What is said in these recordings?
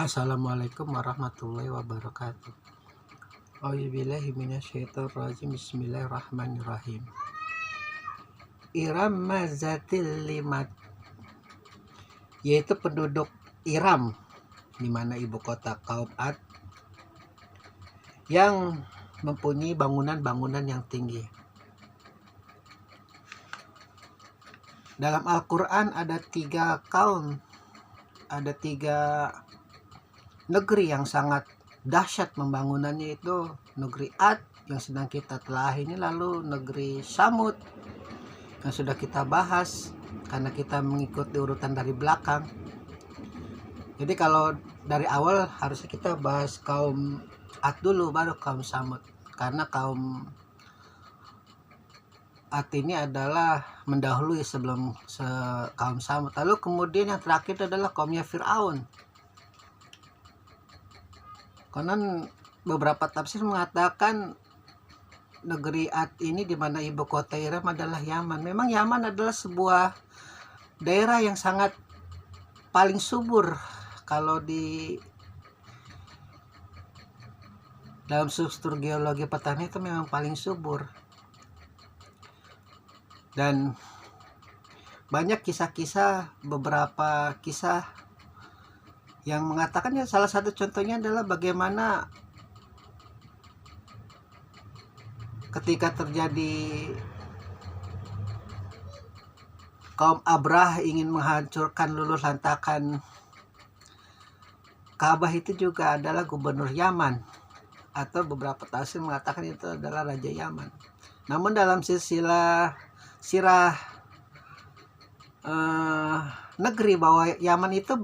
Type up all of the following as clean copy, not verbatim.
Assalamualaikum warahmatullahi wabarakatuh. A'udzubillahi minasyaitonirrajim. Bismillahirrahmanirrahim. Iram zatil limat, yaitu penduduk Iram, di mana ibu kota kaum Ad, yang mempunyai bangunan-bangunan yang tinggi. Dalam Al-Quran ada 3 kaum, ada 3 negeri yang sangat dahsyat pembangunannya, itu negeri Ad yang sedang kita telah ini, lalu negeri Samud yang sudah kita bahas karena kita mengikuti urutan dari belakang. Jadi kalau dari awal harusnya kita bahas kaum Ad dulu baru kaum Samud, karena kaum Ad ini adalah mendahului sebelum kaum Samud. Lalu kemudian yang terakhir adalah kaumnya Fir'aun. Konon beberapa tafsir mengatakan negeri Ad ini, di mana ibu kota Iram adalah Yaman. Memang Yaman adalah sebuah daerah yang sangat paling subur kalau di dalam struktur geologi petani, itu memang paling subur. Dan banyak kisah-kisah, beberapa kisah yang mengatakan, ya salah satu contohnya adalah bagaimana ketika terjadi kaum Abrah ingin menghancurkan luluh lantakan Ka'bah, itu juga adalah gubernur Yaman, atau beberapa tafsir mengatakan itu adalah Raja Yaman. Namun dalam silsilah sirah negeri bahwa Yaman itu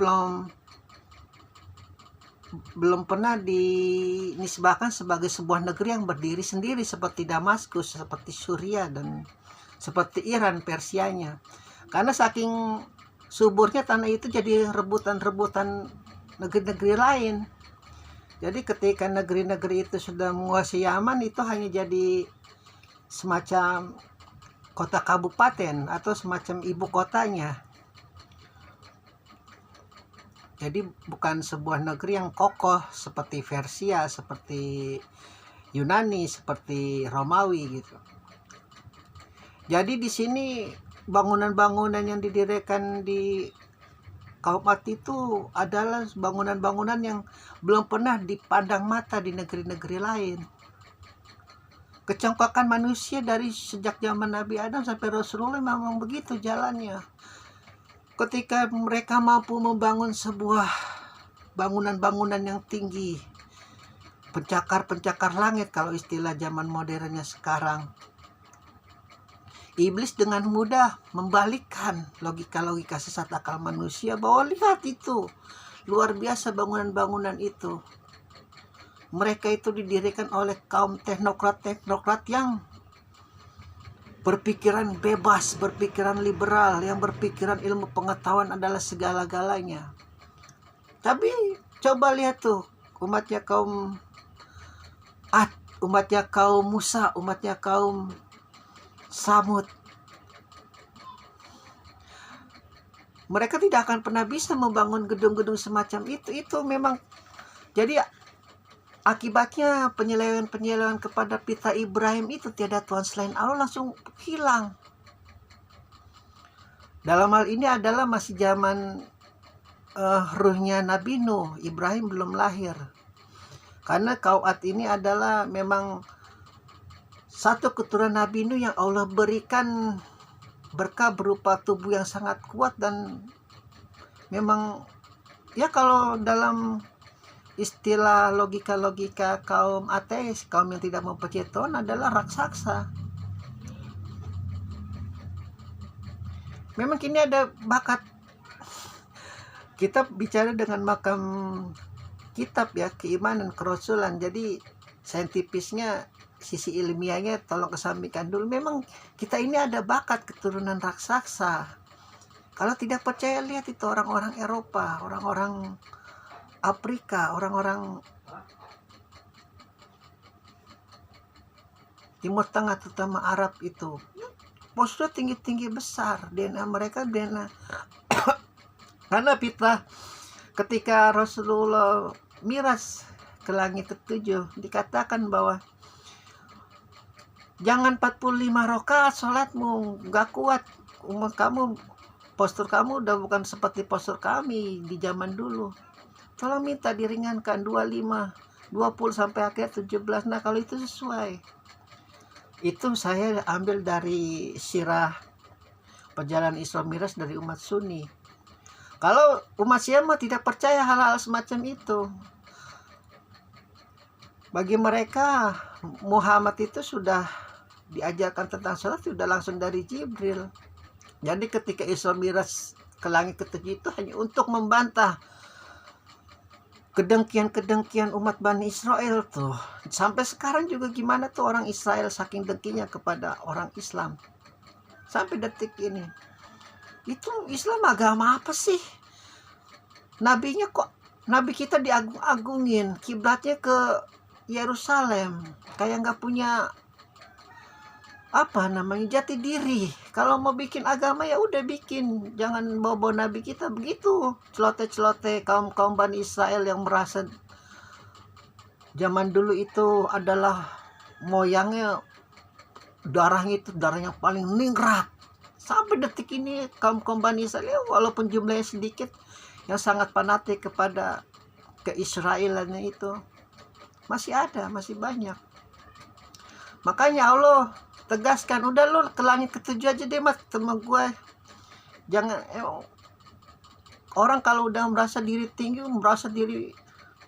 belum pernah dinisbahkan sebagai sebuah negeri yang berdiri sendiri seperti Damaskus, seperti Suriah, dan seperti Iran Persianya. Karena saking suburnya tanah itu jadi rebutan-rebutan negeri-negeri lain. Jadi ketika negeri-negeri itu sudah menguasai Yaman, itu hanya jadi semacam kota kabupaten atau semacam ibu kotanya. Jadi bukan sebuah negeri yang kokoh seperti Persia, seperti Yunani, seperti Romawi gitu. Jadi di sini bangunan-bangunan yang didirikan di kaum Ad itu adalah bangunan-bangunan yang belum pernah dipandang mata di negeri-negeri lain. Kecongkakan manusia dari sejak zaman Nabi Adam sampai Rasulullah memang begitu jalannya. Ketika mereka mampu membangun sebuah bangunan-bangunan yang tinggi, pencakar-pencakar langit kalau istilah zaman modernnya sekarang, iblis dengan mudah membalikkan logika-logika sesat akal manusia bahwa lihat itu, luar biasa bangunan-bangunan itu. Mereka itu didirikan oleh kaum teknokrat-teknokrat yang berpikiran bebas, berpikiran liberal, yang berpikiran ilmu pengetahuan adalah segala-galanya. Tapi coba lihat tuh, umatnya kaum Ad, umatnya kaum Musa, umatnya kaum Samud. Mereka tidak akan pernah bisa membangun gedung-gedung semacam itu. Itu memang jadi akibatnya penyelewengan kepada pita Ibrahim itu, tiada Tuhan selain Allah, langsung hilang. Dalam hal ini adalah masih zaman ruhnya Nabi Nuh, Ibrahim belum lahir. Karena kaum Ad ini adalah memang satu keturunan Nabi Nuh yang Allah berikan berkah berupa tubuh yang sangat kuat, dan memang ya kalau dalam istilah logika-logika kaum ateis, kaum yang tidak mempercayai Tuhan, adalah raksasa. Memang kini ada bakat. Kita bicara dengan makam kitab ya, keimanan, kerasulan. Jadi saintifisnya, sisi ilmiahnya tolong kesampingkan dulu. Memang kita ini ada bakat keturunan raksasa. Kalau tidak percaya, lihat itu orang-orang Eropa, orang-orang Afrika, orang-orang Timur Tengah, terutama Arab itu, postur tinggi-tinggi besar. DNA mereka DNA karena fitrah ketika Rasulullah miras ke langit ketujuh, dikatakan bahwa jangan 45 rakaat sholatmu, gak kuat umat kamu, postur kamu udah bukan seperti postur kami di zaman dulu, tolong minta diringankan 25, 20 sampai akhir 17. Nah kalau itu sesuai, itu saya ambil dari sirah perjalanan Isra Mi'raj dari umat Sunni. Kalau umat Syiah mah tidak percaya hal-hal semacam itu. Bagi mereka Muhammad itu sudah diajarkan tentang sholat sudah langsung dari Jibril. Jadi ketika Isra Mi'raj ke langit ketujuh itu hanya untuk membantah kedengkian umat Bani Israel tuh. Sampai sekarang juga gimana tuh orang Israel saking dengkinya kepada orang Islam. Sampai detik ini. Itu Islam agama apa sih? Nabinya kok, Nabi kita diagung-agungin, kiblatnya ke Yerusalem, kayak nggak punya jati diri. Kalau mau bikin agama ya udah bikin, jangan bawa Nabi kita begitu. Celote kaum Bani Israel yang merasa zaman dulu itu adalah moyangnya darahnya itu darah yang paling ningrat. Sampai detik ini kaum Bani Israel walaupun jumlahnya sedikit yang sangat fanatik kepada keisraelannya itu masih ada, masih banyak. Makanya Allah tegaskan, udah lo ke langit ketujuh aja deh mas sama gue. Jangan orang kalau udah merasa diri tinggi, merasa diri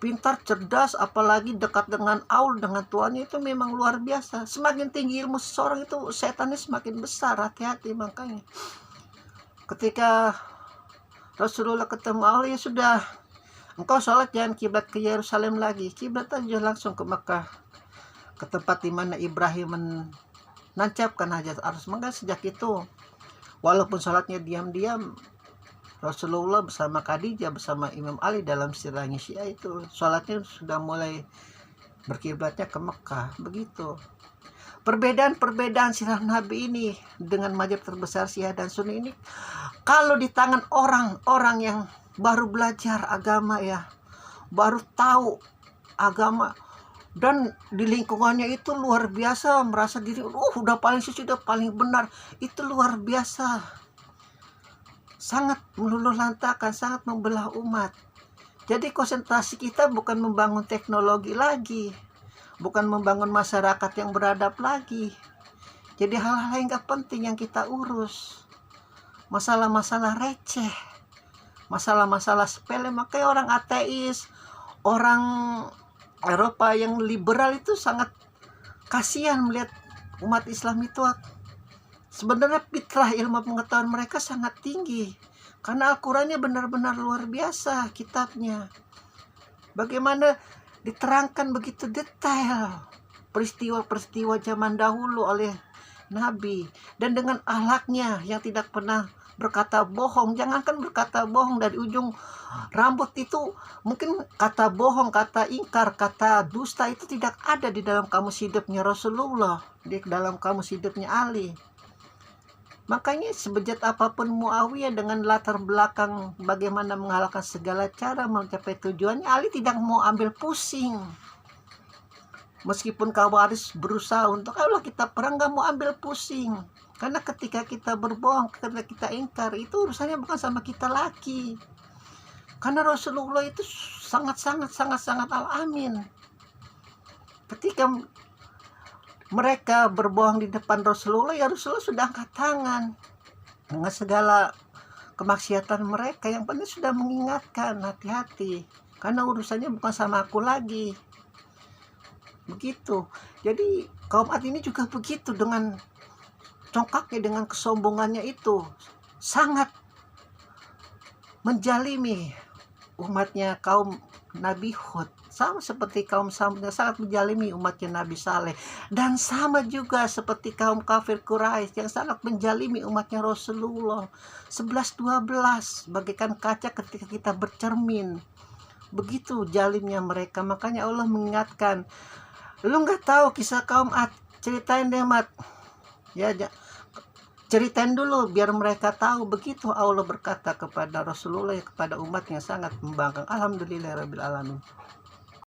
pintar, cerdas, apalagi dekat dengan Allah, dengan Tuhannya, itu memang luar biasa. Semakin tinggi ilmu seseorang itu setannya semakin besar. Hati-hati. Makanya ketika Rasulullah ketemu Allah, ya sudah, engkau sholat jangan kiblat ke Yerusalem lagi, kiblat aja langsung ke Mekah, ke tempat dimana Ibrahim menancapkan hajat arus. Maka sejak itu walaupun sholatnya diam-diam, Rasulullah bersama Khadijah bersama Imam Ali dalam sirahnya Syiah itu sholatnya sudah mulai berkiblatnya ke Mekah. Begitu perbedaan sirah Nabi ini dengan mazhab terbesar Syiah dan Sunni ini, kalau di tangan orang-orang yang baru belajar agama, ya baru tahu agama, dan di lingkungannya itu luar biasa merasa diri udah paling suci, udah paling benar, itu luar biasa, sangat meluluh lantakan, sangat membelah umat. Jadi konsentrasi kita bukan membangun teknologi lagi, bukan membangun masyarakat yang beradab lagi. Jadi hal-hal yang gak penting yang kita urus, masalah-masalah receh, masalah-masalah sepele. Makanya orang ateis, orang Eropa yang liberal itu sangat kasihan melihat umat Islam itu. Sebenarnya fitrah ilmu pengetahuan mereka sangat tinggi, karena Al-Qurannya benar-benar luar biasa kitabnya. Bagaimana diterangkan begitu detail peristiwa-peristiwa zaman dahulu oleh Nabi, dan dengan akhlaknya yang tidak pernah berkata bohong. Jangankan berkata bohong, dari ujung rambut itu mungkin kata bohong, kata ingkar, kata dusta itu tidak ada di dalam kamus hidupnya Rasulullah, di dalam kamus hidupnya Ali. Makanya sebejat apapun Muawiyah dengan latar belakang bagaimana mengalahkan segala cara mencapai tujuannya, Ali tidak mau ambil pusing. Meskipun Khawarij berusaha untuk Allah kita perang, gak mau ambil pusing. Karena ketika kita berbohong, ketika kita ingkar, itu urusannya bukan sama kita lagi. Karena Rasulullah itu sangat al-amin. Ketika mereka berbohong di depan Rasulullah, ya Rasulullah sudah angkat tangan dengan segala kemaksiatan mereka. Yang penting sudah mengingatkan, hati-hati, karena urusannya bukan sama aku lagi. Begitu. Jadi kaum Ad ini juga begitu, dengan congkaknya, dengan kesombongannya itu sangat menjalimi umatnya kaum Nabi Hud, sama seperti kaum Samud yang sangat menjalimi umatnya Nabi Saleh, dan sama juga seperti kaum kafir Quraisy yang sangat menjalimi umatnya Rasulullah. 11-12 bagaikan kaca ketika kita bercermin. Begitu jalimnya mereka. Makanya Allah mengingatkan, lu nggak tahu kisah kaum Ad, ceritain deh Mat, ya ceritain dulu biar mereka tahu. Begitu Allah berkata kepada Rasulullah, kepada umatnya sangat membangkang. Alhamdulillahirabbil alamin.